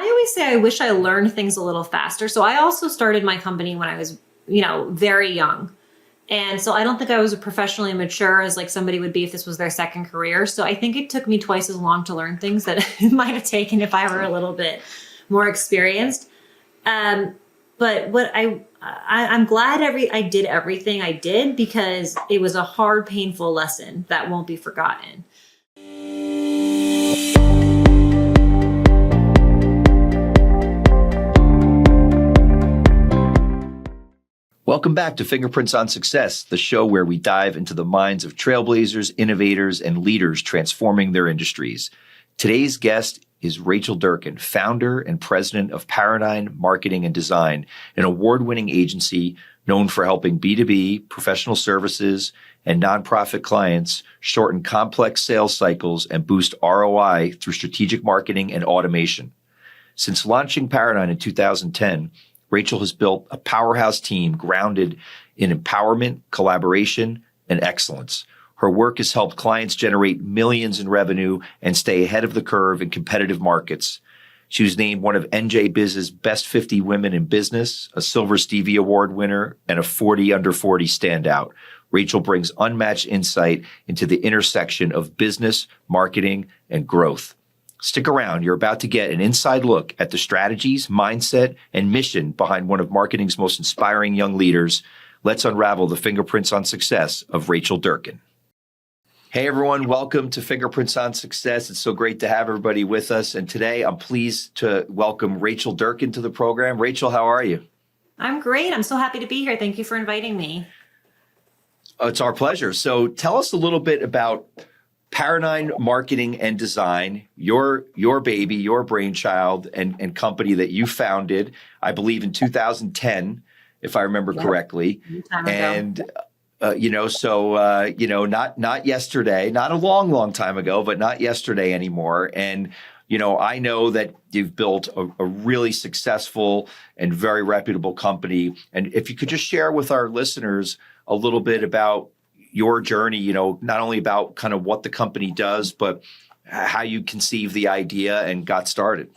I always say I wish I learned things a little faster. So I also started my company when I was, very young. And so I don't think I was professionally mature as like somebody would be if this was their second career. So I think it took me twice as long to learn things that it might have taken if I were a little bit more experienced. But what I'm glad I did everything I did because it was a hard, painful lesson that won't be forgotten. Welcome back to Fingerprints on Success, the show where we dive into the minds of trailblazers, innovators, and leaders transforming their industries. Today's guest is Rachel Durkin, founder and president of Paradigm Marketing and Design, an award-winning agency known for helping B2B, professional services, and nonprofit clients shorten complex sales cycles and boost ROI through strategic marketing and automation. Since launching Paradigm in 2010, Rachel has built a powerhouse team grounded in empowerment, collaboration, and excellence. Her work has helped clients generate millions in revenue and stay ahead of the curve in competitive markets. She was named one of NJ Biz's Best 50 Women in Business, a Silver Stevie Award winner, and a 40 Under 40 standout. Rachel brings unmatched insight into the intersection of business, marketing, and growth. Stick around. You're about to get an inside look at the strategies, mindset, and mission behind one of marketing's most inspiring young leaders. Let's unravel the fingerprints on success of Rachel Durkin. Hey, everyone. Welcome to Fingerprints on Success. It's so great to have everybody with us. And today I'm pleased to welcome Rachel Durkin to the program. Rachel, how are you? I'm great. I'm so happy to be here. Thank you for inviting me. Oh, it's our pleasure. So tell us a little bit about Paradigm Marketing and Design, your baby, your brainchild, and company that you founded, I believe, in 2010, if I remember correctly. And not yesterday, not a long time ago, but not yesterday anymore. And I know that you've built a really successful and very reputable company. And if you could just share with our listeners a little bit about your journey, not only about kind of what the company does, but how you conceived the idea and got started.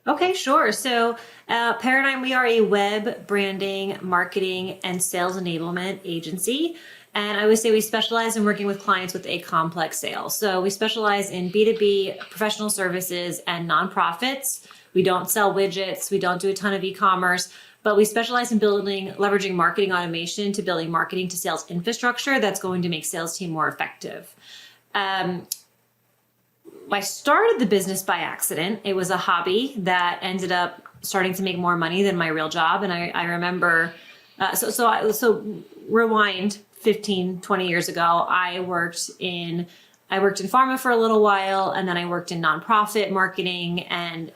Okay, sure. So Paradigm, we are a web branding, marketing, and sales enablement agency. And I would say we specialize in working with clients with a complex sale. So we specialize in B2B, professional services, and nonprofits. We don't sell widgets. We don't do a ton of e-commerce. But we specialize in leveraging marketing automation to building marketing to sales infrastructure that's going to make sales team more effective. I started the business by accident. It was a hobby that ended up starting to make more money than my real job. And I remember, so rewind 15, 20 years ago, I worked in pharma for a little while, and then I worked in nonprofit marketing, and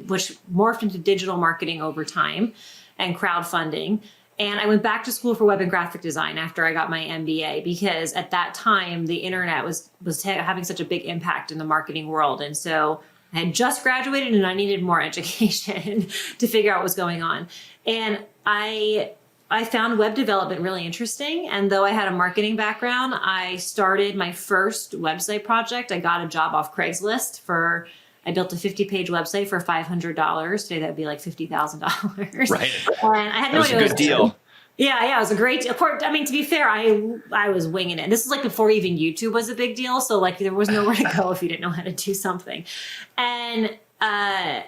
which morphed into digital marketing over time and crowdfunding. And I went back to school for web and graphic design after I got my MBA, because at that time the internet was having such a big impact in the marketing world. And so I had just graduated and I needed more education to figure out what was going on. And I found web development really interesting. And though I had a marketing background, I started my first website project. I got a job off Craigslist I built a 50-page website for $500. Today, that'd be like $50,000. Right. And I had no idea. That was a good deal. Yeah, it was a great deal. I mean, to be fair, I was winging it. This is like before even YouTube was a big deal. So like there was nowhere to go if you didn't know how to do something. And I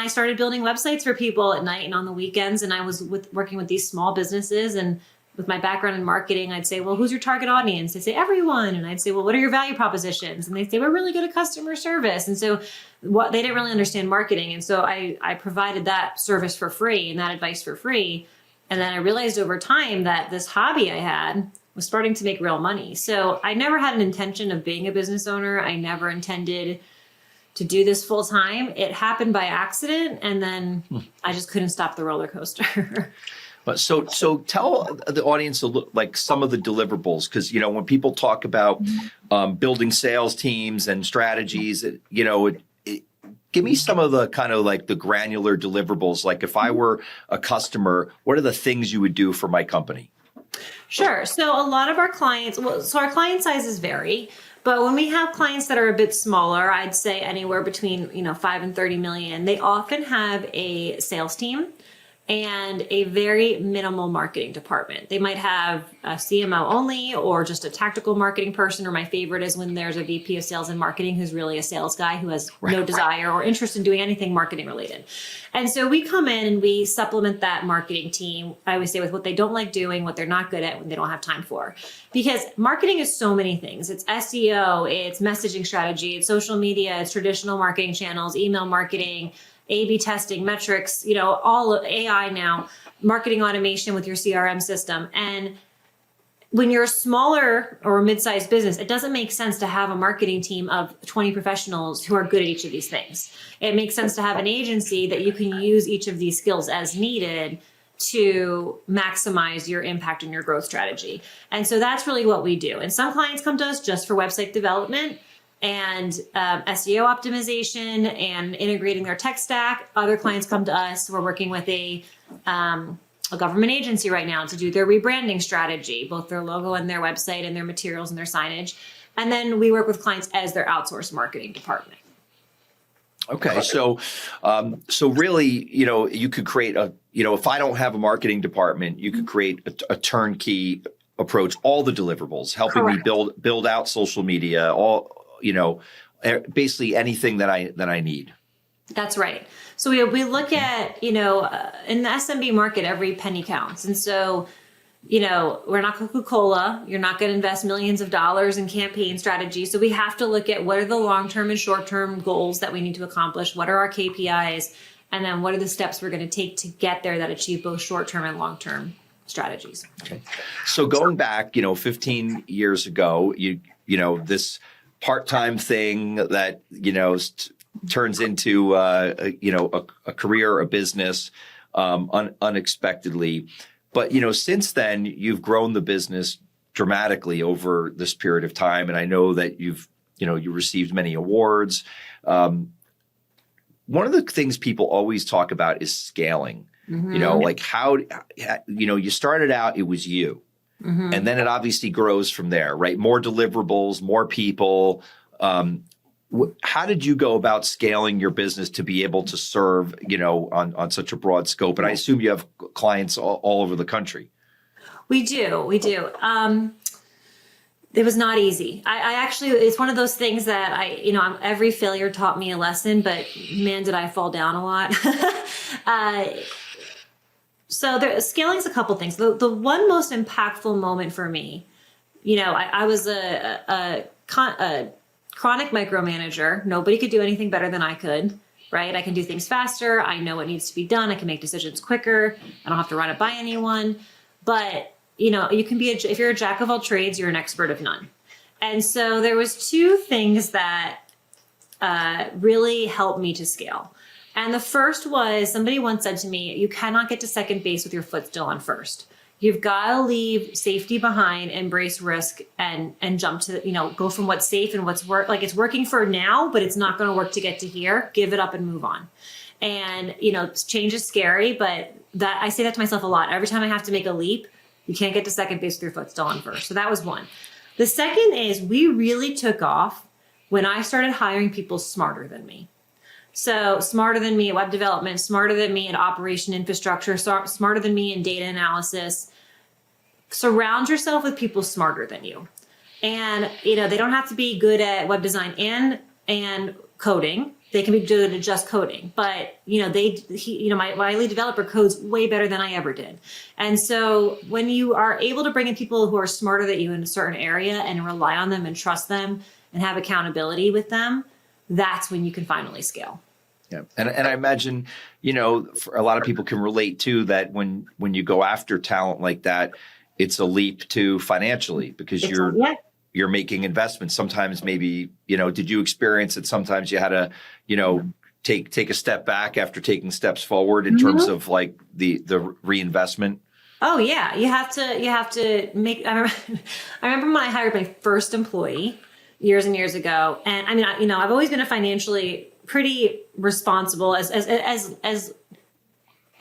started building websites for people at night and on the weekends. And I was working with these small businesses, and with my background in marketing, I'd say, well, who's your target audience? They'd say, everyone. And I'd say, well, what are your value propositions? And they'd say, we're really good at customer service. And so they didn't really understand marketing. And so I provided that service for free and that advice for free. And then I realized over time that this hobby I had was starting to make real money. So I never had an intention of being a business owner. I never intended to do this full time. It happened by accident. And then I just couldn't stop the roller coaster. So tell the audience like some of the deliverables, because when people talk about building sales teams and strategies, give me some of the kind of like the granular deliverables. Like if I were a customer, what are the things you would do for my company? Sure. So a lot of our clients, so our client sizes vary. But when we have clients that are a bit smaller, I'd say anywhere between 5 and 30 million, they often have a sales team and a very minimal marketing department. They might have a CMO only or just a tactical marketing person, or my favorite is when there's a VP of sales and marketing who's really a sales guy who has no desire or interest in doing anything marketing related. And so we come in and we supplement that marketing team, I always say, with what they don't like doing, what they're not good at, what they don't have time for. Because marketing is so many things. It's SEO, it's messaging strategy, it's social media, it's traditional marketing channels, email marketing, A/B testing, metrics, all of AI now, marketing automation with your CRM system. And when you're a smaller or a mid-sized business, it doesn't make sense to have a marketing team of 20 professionals who are good at each of these things. It makes sense to have an agency that you can use each of these skills as needed to maximize your impact and your growth strategy. And so that's really what we do. And some clients come to us just for website development and SEO optimization and integrating their tech stack. Other clients come to us. We're working with a government agency right now to do their rebranding strategy, both their logo and their website and their materials and their signage. And then we work with clients as their outsourced marketing department. Okay. So really, you could create if I don't have a marketing department, you could create a turnkey approach, all the deliverables, helping Correct. me build out social media, basically anything that I need. That's right. So we look at, in the SMB market, every penny counts. And so, we're not Coca-Cola. You're not going to invest millions of dollars in campaign strategy. So we have to look at what are the long-term and short-term goals that we need to accomplish? What are our KPIs? And then what are the steps we're going to take to get there that achieve both short-term and long-term strategies? Okay. So going back, 15 years ago, this part-time thing that, turns into, a career, a business, unexpectedly. But, since then, you've grown the business dramatically over this period of time. And I know that you received many awards. One of the things people always talk about is scaling. Mm-hmm. Like how, you started out, it was you. Mm-hmm. And then it obviously grows from there, right? More deliverables, more people. How did you go about scaling your business to be able to serve, on such a broad scope? And I assume you have clients all over the country. We do. It was not easy. I actually, it's one of those things that every failure taught me a lesson, but man, did I fall down a lot. So scaling is a couple things. The one most impactful moment for me, I was a chronic micromanager. Nobody could do anything better than I could, right? I can do things faster. I know what needs to be done. I can make decisions quicker. I don't have to run it by anyone. But, you can be, if you're a jack of all trades, you're an expert of none. And so there was two things that really helped me to scale. And the first was, somebody once said to me, you cannot get to second base with your foot still on first. You've got to leave safety behind, embrace risk, and jump to, go from what's safe and what's it's working for now, but it's not going to work to get to here. Give it up and move on. And, change is scary, but I say that to myself a lot. Every time I have to make a leap, you can't get to second base with your foot still on first. So that was one. The second is we really took off when I started hiring people smarter than me. So smarter than me at web development, smarter than me at operation infrastructure, smarter than me in data analysis. Surround yourself with people smarter than you. And, they don't have to be good at web design and coding. They can be good at just coding. But, my lead developer codes way better than I ever did. And so when you are able to bring in people who are smarter than you in a certain area and rely on them and trust them and have accountability with them, that's when you can finally scale. Yeah. And I imagine, for a lot of people can relate to that when you go after talent like that, it's a leap to financially because you're making investments. Sometimes maybe, did you experience it? Sometimes you had to, take a step back after taking steps forward in terms of like the reinvestment. Oh yeah. You have to make, I remember when I hired my first employee years and years ago. And I've always been a financially pretty responsible, as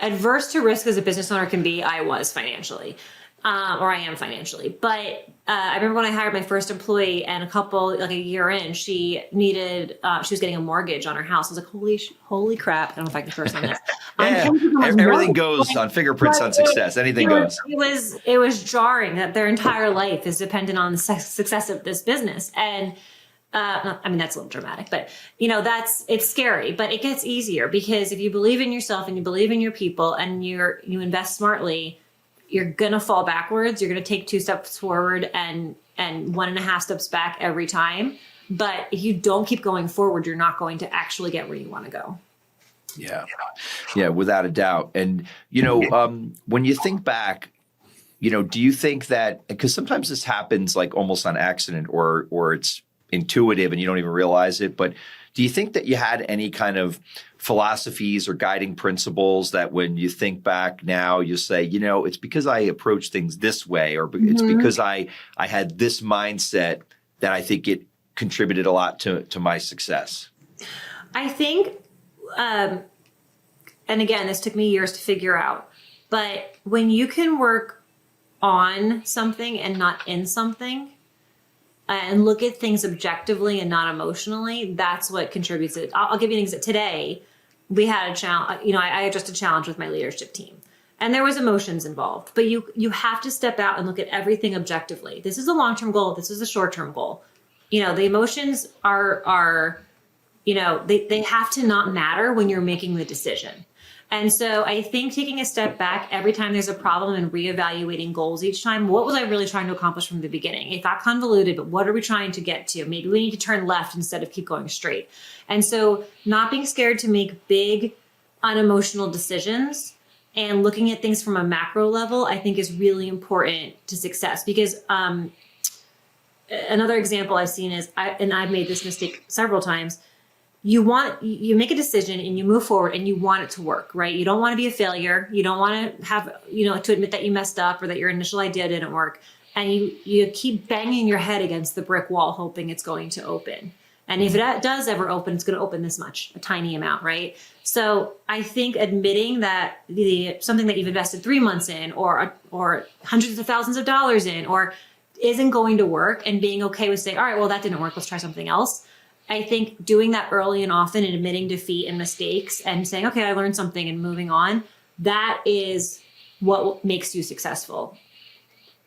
adverse to risk as a business owner can be. I was financially. or I am financially. But I remember when I hired my first employee, and a year in, she was getting a mortgage on her house. I was like, holy crap. I don't know if I can curse on this. Yeah, everything goes on Fingerprints on Success. Anything goes. It was jarring that their entire life is dependent on the success of this business. And I mean, that's a little dramatic, but it's scary, but it gets easier because if you believe in yourself and you believe in your people and you invest smartly, you're going to fall backwards. You're going to take 2 steps forward and 1.5 steps back every time. But if you don't keep going forward, you're not going to actually get where you want to go. Yeah, without a doubt. And, when you think back, do you think that, because sometimes this happens like almost on accident or it's intuitive and you don't even realize it, but do you think that you had any kind of philosophies or guiding principles that when you think back now, you say, it's because I approach things this way, or it's because I had this mindset that I think it contributed a lot to my success? I think, and again, this took me years to figure out, but when you can work on something and not in something, and look at things objectively and not emotionally, that's what contributes it. I'll give you an example. Today, we had a challenge. I addressed a challenge with my leadership team, and there was emotions involved. But you have to step out and look at everything objectively. This is a long-term goal. This is a short-term goal. The emotions are they have to not matter when you're making the decision. And so I think taking a step back every time there's a problem and reevaluating goals each time, what was I really trying to accomplish from the beginning? It got convoluted, but what are we trying to get to? Maybe we need to turn left instead of keep going straight. And so not being scared to make big, unemotional decisions and looking at things from a macro level, I think is really important to success. Because another example I've seen is, I've made this mistake several times, you make a decision and you move forward and you want it to work, right? You don't want to be a failure. You don't want to have, to admit that you messed up or that your initial idea didn't work. And you keep banging your head against the brick wall, hoping it's going to open. And if it does ever open, it's going to open this much, a tiny amount, right? So I think admitting that something that you've invested 3 months in or hundreds of thousands of dollars in, or isn't going to work, and being okay with saying, all right, well, that didn't work. Let's try something else. I think doing that early and often and admitting defeat and mistakes and saying, okay, I learned something and moving on, that is what makes you successful.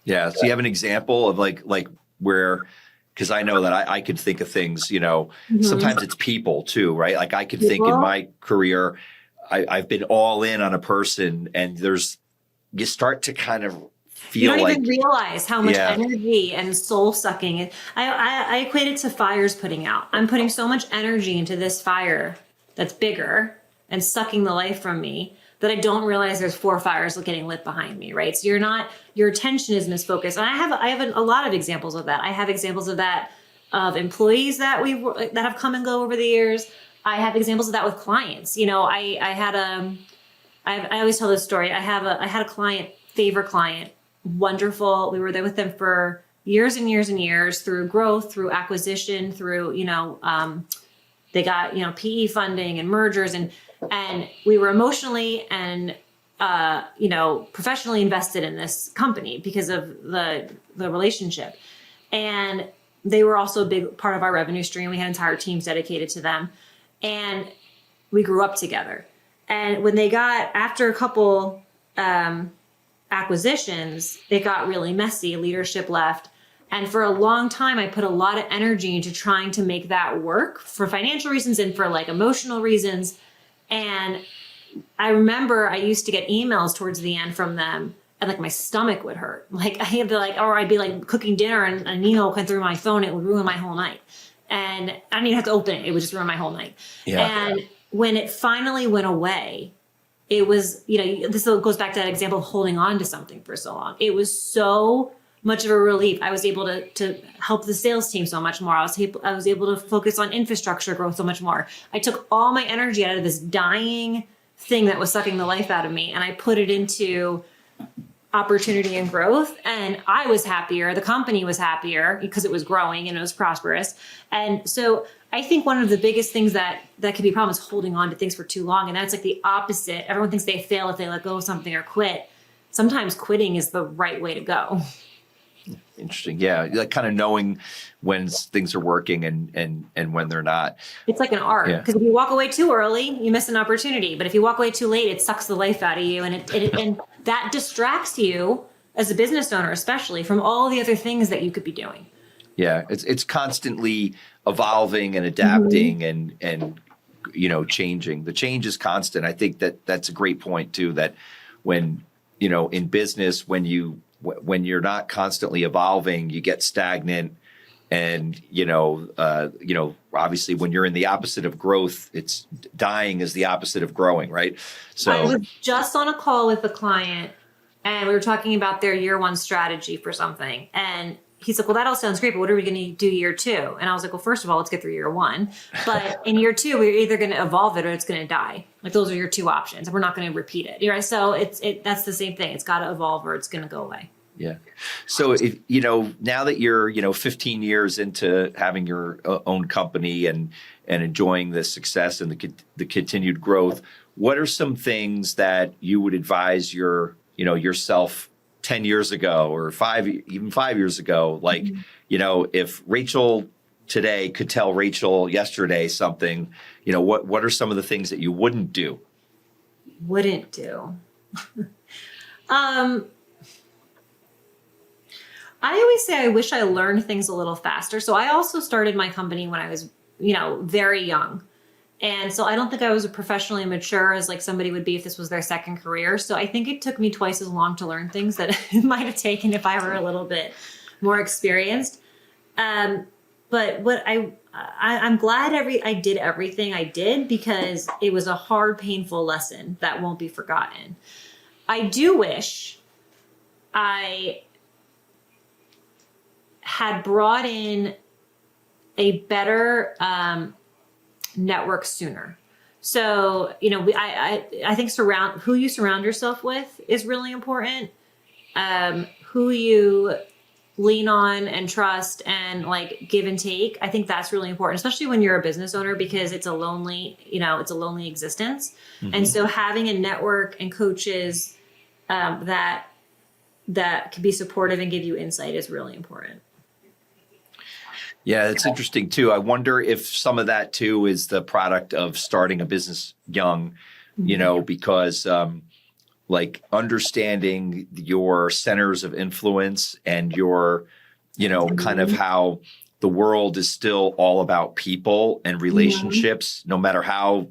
Yeah. So you have an example of like where, because I know that I could think of things, sometimes it's people too, right? Like I could think in my career, I've been all in on a person, and you start to kind of feel you don't even realize how much energy and soul sucking. I equate it to fires putting out. I'm putting so much energy into this fire that's bigger and sucking the life from me that I don't realize there's 4 fires getting lit behind me, right? So your attention isn't as focused. And I have a lot of examples of that. I have examples of that of employees that have come and go over the years. I have examples of that with clients. I always tell this story. I had a favorite client, wonderful. We were there with them for years and years and years, through growth, through acquisition, through, they got, PE funding and mergers, and we were emotionally and, professionally invested in this company because of the relationship. And they were also a big part of our revenue stream. We had entire teams dedicated to them, and we grew up together. And when after a couple, acquisitions, it got really messy. Leadership left. And for a long time, I put a lot of energy into trying to make that work for financial reasons and for emotional reasons. And I remember I used to get emails towards the end from them, and my stomach would hurt. I'd be cooking dinner and an email went through my phone. It would ruin my whole night. And I didn't even have to open it. It would just ruin my whole night. Yeah. And when it finally went away, it was, this goes back to that example of holding on to something for so long. It was so much of a relief. I was able to help the sales team so much more. I was able to focus on infrastructure growth so much more. I took all my energy out of this dying thing that was sucking the life out of me, and I put it into opportunity and growth. And I was happier. The company was happier because it was growing and it was prosperous. And so I think one of the biggest things that can be a problem is holding on to things for too long. And that's the opposite. Everyone thinks they fail if they let go of something or quit. sometimes quitting is the right way to go. Interesting. Yeah. Like kind of knowing when things are working and when they're not. It's like an art, Yeah. because if you walk away too early, you miss an opportunity. But if you walk away too late, it sucks the life out of you. And that distracts you as a business owner, especially from all the other things that you could be doing. Yeah. It's constantly evolving and adapting and changing. The change is constant. I think that's a great point too, that when, in business, when you're not constantly evolving, you get stagnant. And, obviously when you're in the opposite of growth, it's dying is the opposite of growing, right? So I was just on a call with a client and we were talking about their year one strategy for something. And he's like, well, that all sounds great, but what are we going to do year two? And I was like, well, first of all, let's get through year one. But in year two, we're either going to evolve it or it's going to die. Like those are your two options. And we're not going to repeat it. Right? So that's the same thing. It's got to evolve or it's going to go away. Yeah. So if, now that you're, 15 years into having your own company and enjoying the success and the continued growth, what are some things that you would advise yourself 10 years ago or 5 years ago? Like, if Rachel today could tell Rachel yesterday something, what are some of the things that you wouldn't do? Wouldn't do. I always say I wish I learned things a little faster. So I also started my company when I was, very young. And so I don't think I was professionally mature as like somebody would be if this was their second career. So I think it took me twice as long to learn things that it might have taken if I were a little bit more experienced. But what I'm glad I did everything I did, because it was a hard, painful lesson that won't be forgotten. I do wish I had brought in a better network sooner. So, I think who you surround yourself with is really important. Who you lean on and trust and like give and take. I think that's really important, especially when you're a business owner, because it's a lonely existence. Mm-hmm. And so having a network and coaches that can be supportive and give you insight is really important. Yeah, it's interesting too. I wonder if some of that too is the product of starting a business young, because like understanding your centers of influence and your, kind of how the world is still all about people and relationships, no matter how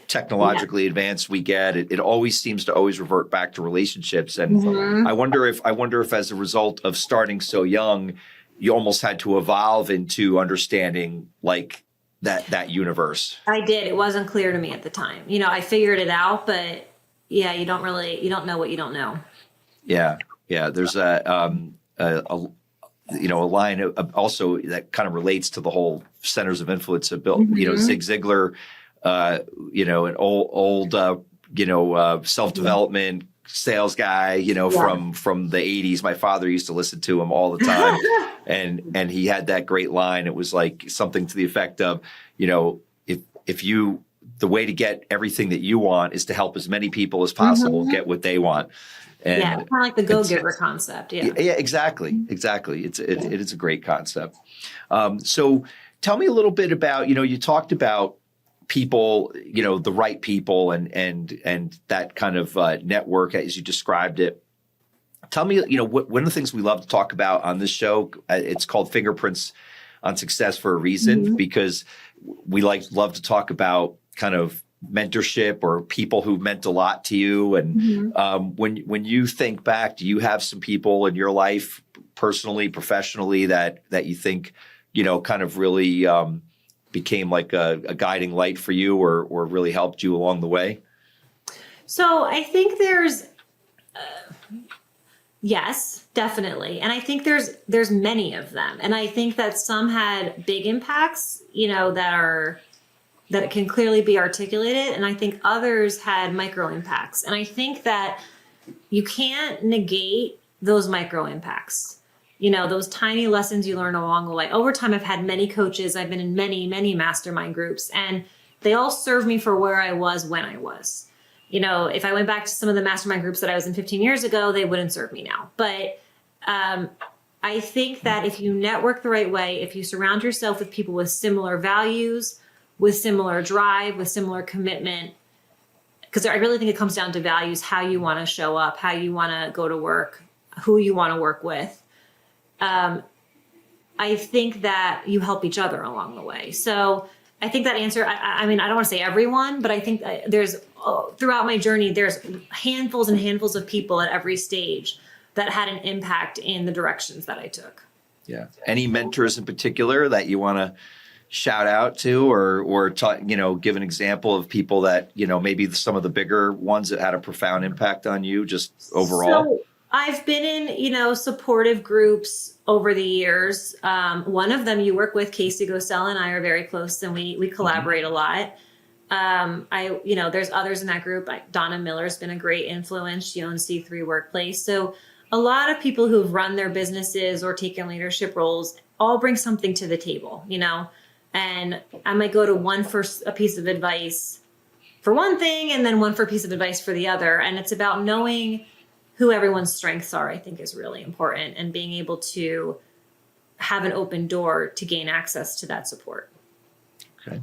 technologically advanced we get, it always seems to always revert back to relationships. And I wonder if as a result of starting so young, you almost had to evolve into understanding like that universe. I did. It wasn't clear to me at the time. I figured it out, but yeah, you don't know what you don't know. Yeah. Yeah. There's a line also that kind of relates to the whole centers of influence of Bill, Zig Ziglar, an old self-development sales guy, from the 80s. My father used to listen to him all the time. and he had that great line. It was like something to the effect of, if you, the way to get everything that you want is to help as many people as possible get what they want. And kind of like the go-giver concept. Yeah. Yeah, exactly. It is a great concept. So tell me a little bit about, you talked about people, the right people and that kind of network as you described it. Tell me, one of the things we love to talk about on this show, it's called Fingerprints on Success for a reason, because we love to talk about kind of mentorship or people who meant a lot to you. And when you think back, do you have some people in your life, personally, professionally, that you think, kind of really became like a guiding light for you or really helped you along the way? So I think there's, yes, definitely. And I think there's many of them. And I think that some had big impacts, that it can clearly be articulated. And I think others had micro impacts. And I think that you can't negate those micro impacts. Those tiny lessons you learn along the way. Over time, I've had many coaches. I've been in many, many mastermind groups, and they all served me for where I was when I was. if I went back to some of the mastermind groups that I was in 15 years ago, they wouldn't serve me now. But I think that if you network the right way, if you surround yourself with people with similar values, with similar drive, with similar commitment, because I really think it comes down to values, how you want to show up, how you want to go to work, who you want to work with. I think that you help each other along the way. So I think that answer, I mean, I don't want to say everyone, but I think throughout my journey, there's handfuls and handfuls of people at every stage that had an impact in the directions that I took. Yeah. Any mentors in particular that you want to shout out to or talk, give an example of people that, maybe some of the bigger ones that had a profound impact on you just overall? So I've been in, supportive groups over the years. One of them you work with, Casey Gosell and I are very close, and we collaborate a lot. There's others in that group. Donna Miller's been a great influence. She owns C3 Workplace. So a lot of people who've run their businesses or taken leadership roles all bring something to the table, and I might go to one for a piece of advice for one thing and then one for a piece of advice for the other. And it's about knowing who everyone's strengths are, I think is really important, and being able to have an open door to gain access to that support. Okay.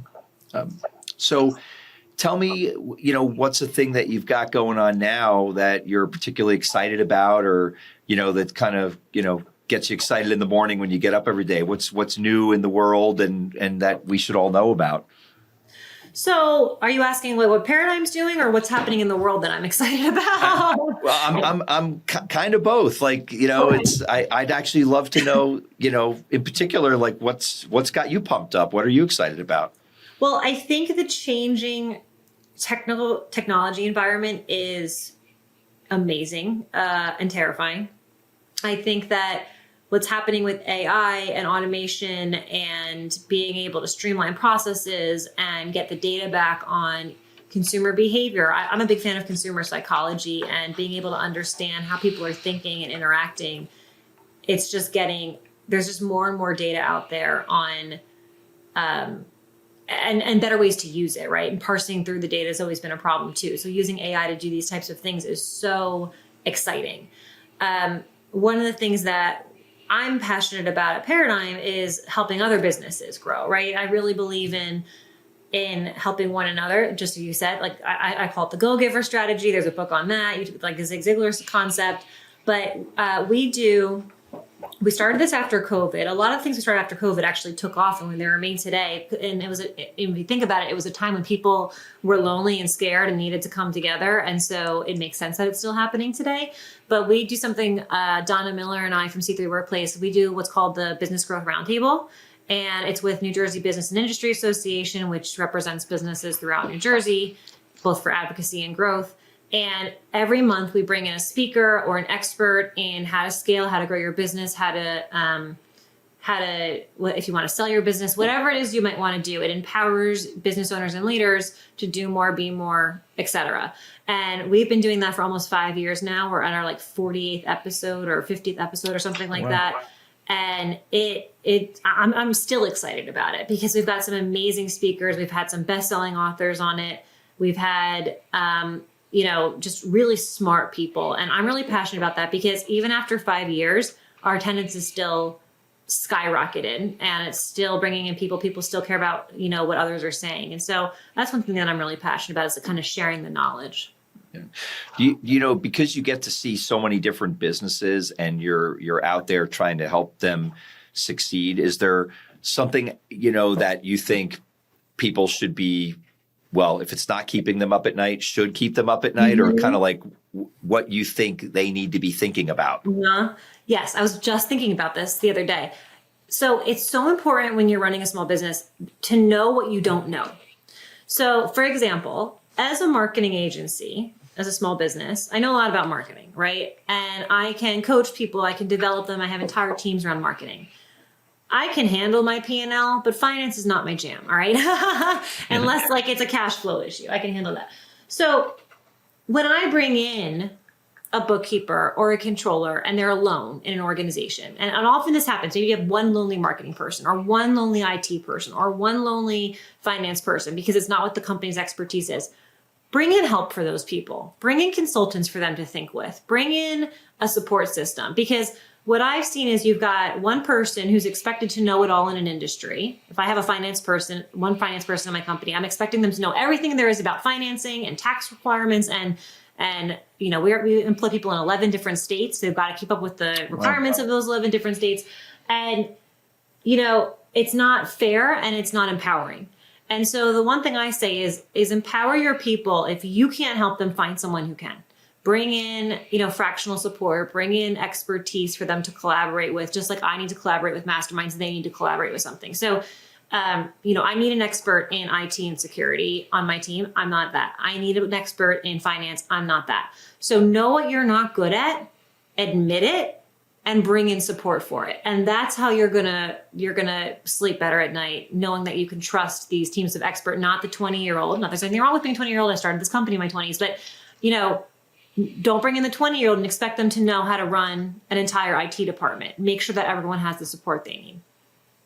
So tell me, what's the thing that you've got going on now that you're particularly excited about, or, that kind of, gets you excited in the morning when you get up every day? What's new in the world and that we should all know about? So are you asking what Paradigm's doing, or what's happening in the world that I'm excited about? Well, I'm kind of both. I'd actually love to know, in particular, what's got you pumped up? What are you excited about? Well, I think the changing technology environment is amazing and terrifying. I think that what's happening with AI and automation and being able to streamline processes and get the data back on consumer behavior. I'm a big fan of consumer psychology and being able to understand how people are thinking and interacting. It's just there's just more and more data out there on and better ways to use it, right? And parsing through the data has always been a problem too. So using AI to do these types of things is so exciting. One of the things that I'm passionate about at Paradigm is helping other businesses grow, right? I really believe in helping one another. Just as you said, I call it the go-giver strategy. There's a book on that, the Zig Ziglar concept. But we started this after COVID. A lot of things we started after COVID actually took off and they remain today. And if you think about it, it was a time when people were lonely and scared and needed to come together. And so it makes sense that it's still happening today. But we do something, Donna Miller and I from C3 Workplace, we do what's called the Business Growth Roundtable. And it's with New Jersey Business and Industry Association, which represents businesses throughout New Jersey, both for advocacy and growth. And every month we bring in a speaker or an expert in how to scale, how to grow your business, how to, if you want to sell your business, whatever it is you might want to do. It empowers business owners and leaders to do more, be more, etc. And we've been doing that for almost 5 years now. We're on our 48th episode or 50th episode or something like that. And I'm still excited about it because we've got some amazing speakers. We've had some best-selling authors on it. We've had, just really smart people. And I'm really passionate about that because even after 5 years, our attendance is still skyrocketed and it's still bringing in people. People still care about, what others are saying. And so that's one thing that I'm really passionate about is kind of sharing the knowledge. Yeah. Because you get to see so many different businesses and you're out there trying to help them succeed. Is there something, that you think people should be, if it's not keeping them up at night, should keep them up at night, or kind of what you think they need to be thinking about? Yes, I was just thinking about this the other day. So it's so important when you're running a small business to know what you don't know. So for example, as a marketing agency, as a small business, I know a lot about marketing, right? And I can coach people, I can develop them. I have entire teams around marketing. I can handle my P&L, but finance is not my jam, all right? Unless it's a cash flow issue, I can handle that. So when I bring in a bookkeeper or a controller and they're alone in an organization, and often this happens, maybe you have one lonely marketing person or one lonely IT person or one lonely finance person because it's not what the company's expertise is. bring in help for those people, bring in consultants for them to think with, bring in a support system. Because what I've seen is you've got one person who's expected to know it all in an industry. If I have one finance person in my company, I'm expecting them to know everything there is about financing and tax requirements. And we employ people in 11 different states. So they've got to keep up with the requirements of those 11 different states. And, it's not fair and it's not empowering. And so the one thing I say is empower your people. If you can't help them, find someone who can. Bring in, fractional support, bring in expertise for them to collaborate with, just like I need to collaborate with masterminds, they need to collaborate with something. So, I need an expert in IT and security on my team. I'm not that. I need an expert in finance. I'm not that. So know what you're not good at, admit it, and bring in support for it. And that's how you're gonna sleep better at night, knowing that you can trust these teams of expert, not the 20-year-old. Not there's anything wrong with being 20-year-old. I started this company in my 20s, but don't bring in the 20-year-old and expect them to know how to run an entire IT department. Make sure that everyone has the support they need.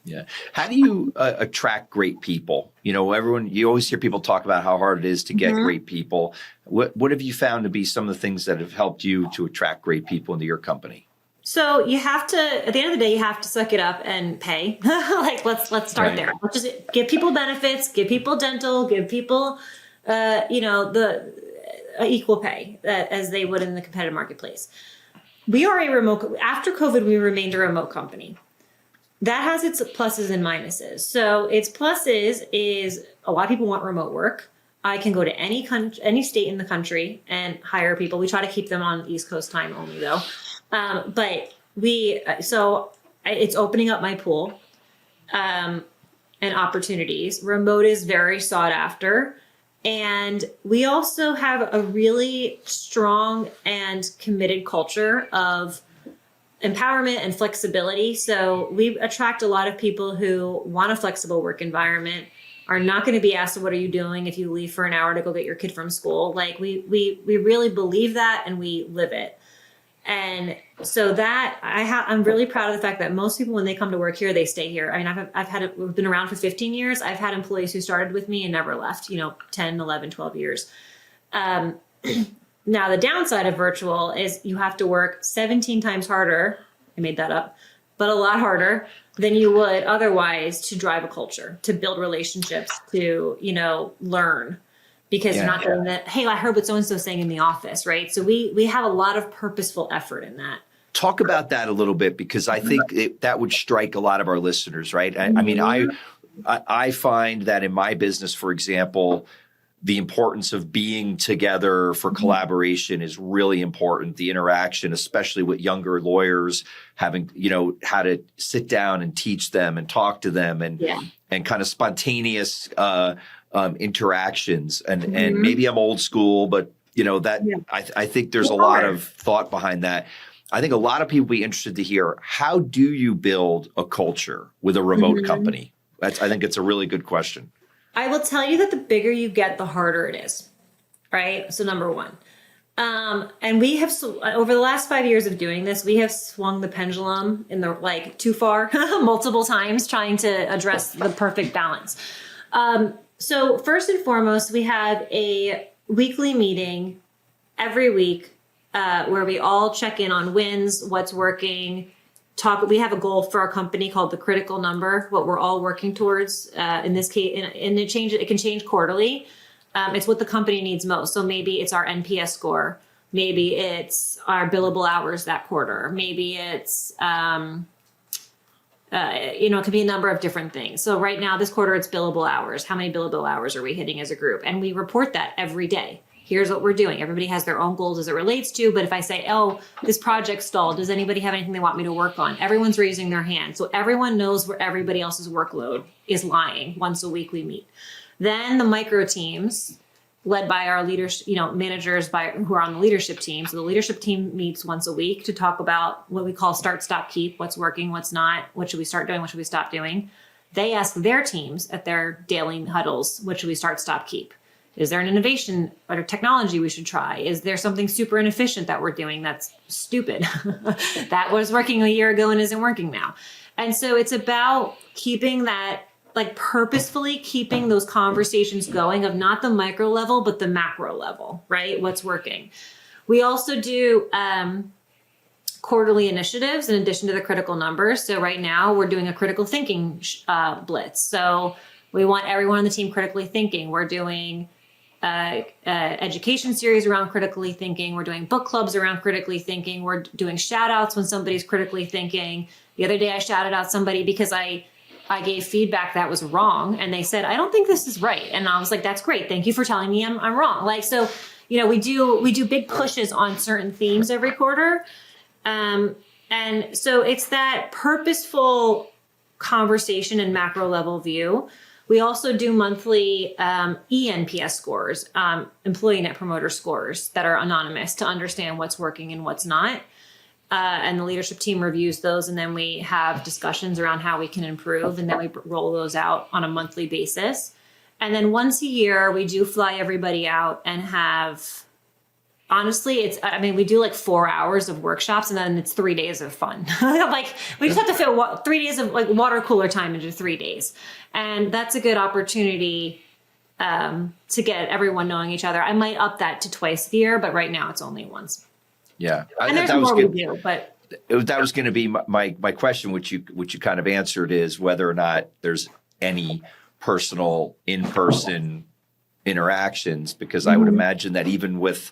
Yeah. How do you attract great people? You always hear people talk about how hard it is to get great people. What have you found to be some of the things that have helped you to attract great people into your company? So you have to, at the end of the day, you have to suck it up and pay. Let's start there. Let's just give people benefits, give people dental, give people, the equal pay as they would in the competitive marketplace. We are after COVID, we remained a remote company. That has its pluses and minuses. So its pluses is a lot of people want remote work. I can go to any state in the country and hire people. We try to keep them on East Coast time only though. But it's opening up my pool, and opportunities. Remote is very sought after. And we also have a really strong and committed culture of empowerment and flexibility. So we attract a lot of people who want a flexible work environment, are not going to be asked, what are you doing if you leave for an hour to go get your kid from school? Like we really believe that and we live it. And so that I'm really proud of the fact that most people, when they come to work here, they stay here. I mean, we've been around for 15 years. I've had employees who started with me and never left, 10, 11, 12 years. Now the downside of virtual is you have to work 17 times harder. I made that up, but a lot harder than you would otherwise to drive a culture, to build relationships, to, learn. Because you're not doing that. Hey, I heard what so-and-so saying in the office, right? So we have a lot of purposeful effort in that. Talk about that a little bit, because I think that would strike a lot of our listeners, right? I mean, I find that in my business, for example, the importance of being together for collaboration is really important. The interaction, especially with younger lawyers, having, how to sit down and teach them and talk to them and kind of spontaneous interactions. And maybe I'm old school, but I think there's a lot of thought behind that. I think a lot of people will be interested to hear, how do you build a culture with a remote company? I think it's a really good question. I will tell you that the bigger you get, the harder it is, right? So number one. And we have, over the last 5 years of doing this, we have swung the pendulum in the too far multiple times, trying to address the perfect balance. So first and foremost, we have a weekly meeting every week where we all check in on wins, what's working, we have a goal for our company called the critical number, what we're all working towards. In this case, and it can change quarterly. It's what the company needs most. So maybe it's our NPS score. Maybe it's our billable hours that quarter. Maybe it's, it could be a number of different things. So right now, this quarter, it's billable hours. How many billable hours are we hitting as a group? And we report that every day. Here's what we're doing. Everybody has their own goals as it relates to, but if I say, oh, this project stalled, does anybody have anything they want me to work on? Everyone's raising their hand. So everyone knows where everybody else's workload is lying. Once a week we meet. Then the micro teams led by our leaders, managers who are on the leadership team. So the leadership team meets once a week to talk about what we call start, stop, keep, what's working, what's not, what should we start doing, what should we stop doing. They ask their teams at their daily huddles, what should we start, stop, keep? Is there an innovation or technology we should try? Is there something super inefficient that we're doing that's stupid that was working a year ago and isn't working now? And so it's about keeping that, like purposefully keeping those conversations going of not the micro level, but the macro level, right? What's working. We also do quarterly initiatives in addition to the critical numbers. So right now we're doing a critical thinking blitz. So we want everyone on the team critically thinking. We're doing education series around critically thinking. We're doing book clubs around critically thinking. We're doing shout outs when somebody's critically thinking. The other day I shouted out somebody because I gave feedback that was wrong. And they said, I don't think this is right. And I was like, that's great. Thank you for telling me I'm wrong. Like, so, we do big pushes on certain themes every quarter. And so it's that purposeful conversation and macro level view. We also do monthly ENPS scores, employee net promoter scores that are anonymous to understand what's working and what's not. And the leadership team reviews those, and then we have discussions around how we can improve, and then we roll those out on a monthly basis. And then once a year, we do fly everybody out and have, honestly, we do like 4 hours of workshops, and then it's 3 days of fun. Like we just have to fit 3 days of like water cooler time into 3 days. And that's a good opportunity to get everyone knowing each other. I might up that to twice a year, but right now it's only once. Yeah. And there's more we do, but that was going to be my question, which you kind of answered, is whether or not there's any personal in-person interactions, because I would imagine that even with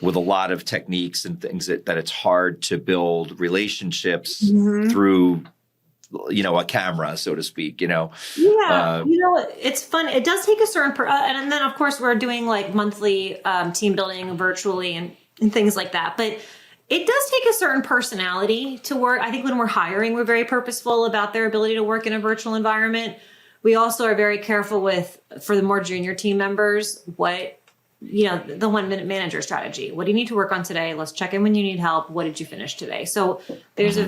a lot of techniques and things that it's hard to build relationships through, a camera, so to speak, Yeah. It's fun. It does take a certain, and then of course we're doing like monthly team building virtually and things like that. But it does take a certain personality to work. I think when we're hiring, we're very purposeful about their ability to work in a virtual environment. We also are very careful for the more junior team members, the 1 minute manager strategy. What do you need to work on today? Let's check in when you need help. What did you finish today? So there's I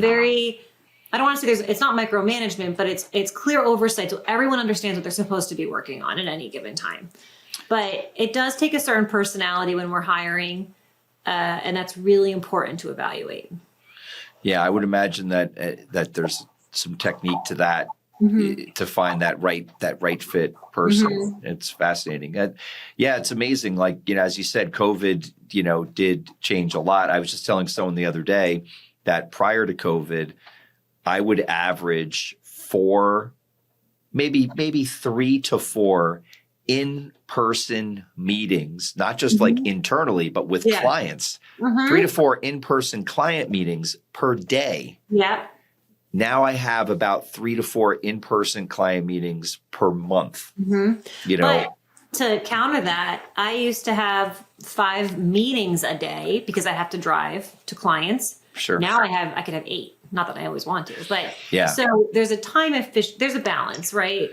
don't want to say it's not micromanagement, but it's clear oversight. So everyone understands what they're supposed to be working on at any given time. But it does take a certain personality when we're hiring. And that's really important to evaluate. Yeah, I would imagine that there's some technique to that to find that right fit person. It's fascinating. It's amazing. Like, as you said, COVID, did change a lot. I was just telling someone the other day that prior to COVID, I would average 4, maybe 3 to 4 in-person meetings, not just like internally, but with clients, 3 to 4 in-person client meetings per day. Yeah. Now I have about 3 to 4 in-person client meetings per month. But to counter that, I used to have 5 meetings a day because I have to drive to clients. Sure. Now I could have 8. Not that I always want to, but yeah. So there's there's a balance, right?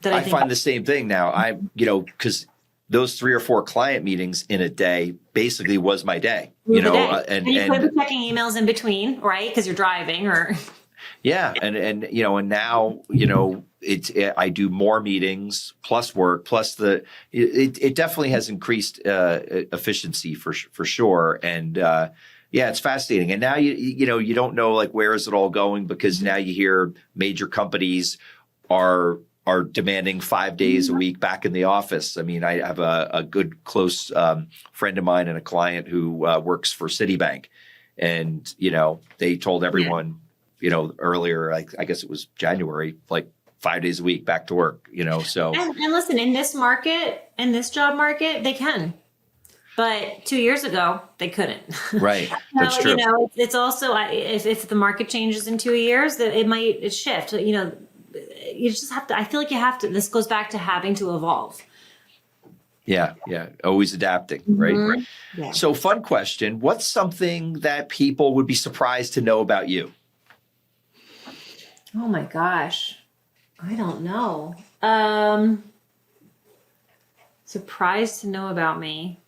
That I find the same thing now. Because those 3 or 4 client meetings in a day basically was my day. And you could be checking emails in between, right? Because you're driving or. Yeah, and now I do more meetings plus work plus it definitely has increased efficiency for sure. And it's fascinating. And now you don't know like where is it all going, because now you hear major companies are demanding 5 days a week back in the office. I mean, I have a good close friend of mine and a client who works for Citibank, and they told everyone earlier, I guess it was January, like 5 days a week back to work. So and listen, in this market, in this job market, they can. But 2 years ago, they couldn't. Right. That's true. It's also, if the market changes in 2 years, that it might shift. You just have to, I feel like you have to, this goes back to having to evolve. Yeah. Always adapting, right? Yeah. So fun question. What's something that people would be surprised to know about you? Oh my gosh. I don't know. Surprised to know about me.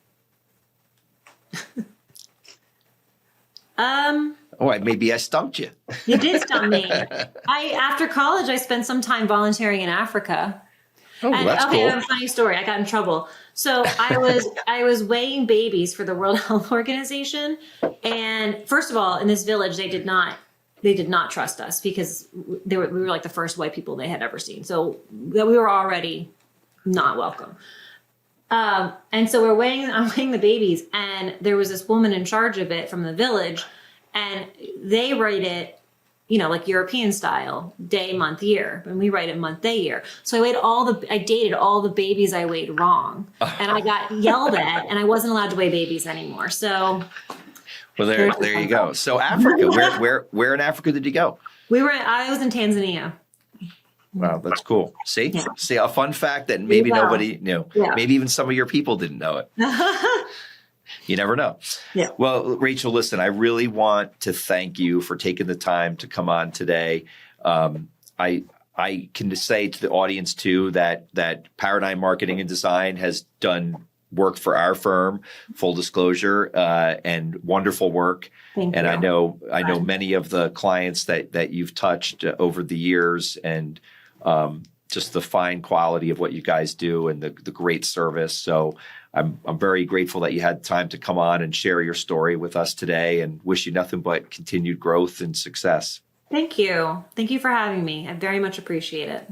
Maybe I stumped you. You did stump me. After college, I spent some time volunteering in Africa. Oh, that's cool. I have a funny story. I got in trouble. So I was weighing babies for the World Health Organization. And first of all, in this village, they did not they did not trust us because we were like the first white people they had ever seen. So we were already not welcome. And so I'm weighing the babies, and there was this woman in charge of it from the village, and they write it, like European style, day, month, year, and we write it month, day, year. So I dated all the babies I weighed wrong, and I got yelled at, and I wasn't allowed to weigh babies anymore. So, well, there you go. So Africa, where in Africa did you go? I was in Tanzania. Wow, that's cool. See, Yeah. See, a fun fact that maybe nobody knew. Yeah. Maybe even some of your people didn't know it. You never know. Yeah. Well, Rachel, listen, I really want to thank you for taking the time to come on today. I can just say to the audience too that Paradigm Marketing and Design has done work for our firm, full disclosure, and wonderful work. Thank and you. I know many of the clients that you've touched over the years, and just the fine quality of what you guys do and the great service. So I'm very grateful that you had time to come on and share your story with us today, and wish you nothing but continued growth and success. Thank you. Thank you for having me. I very much appreciate it.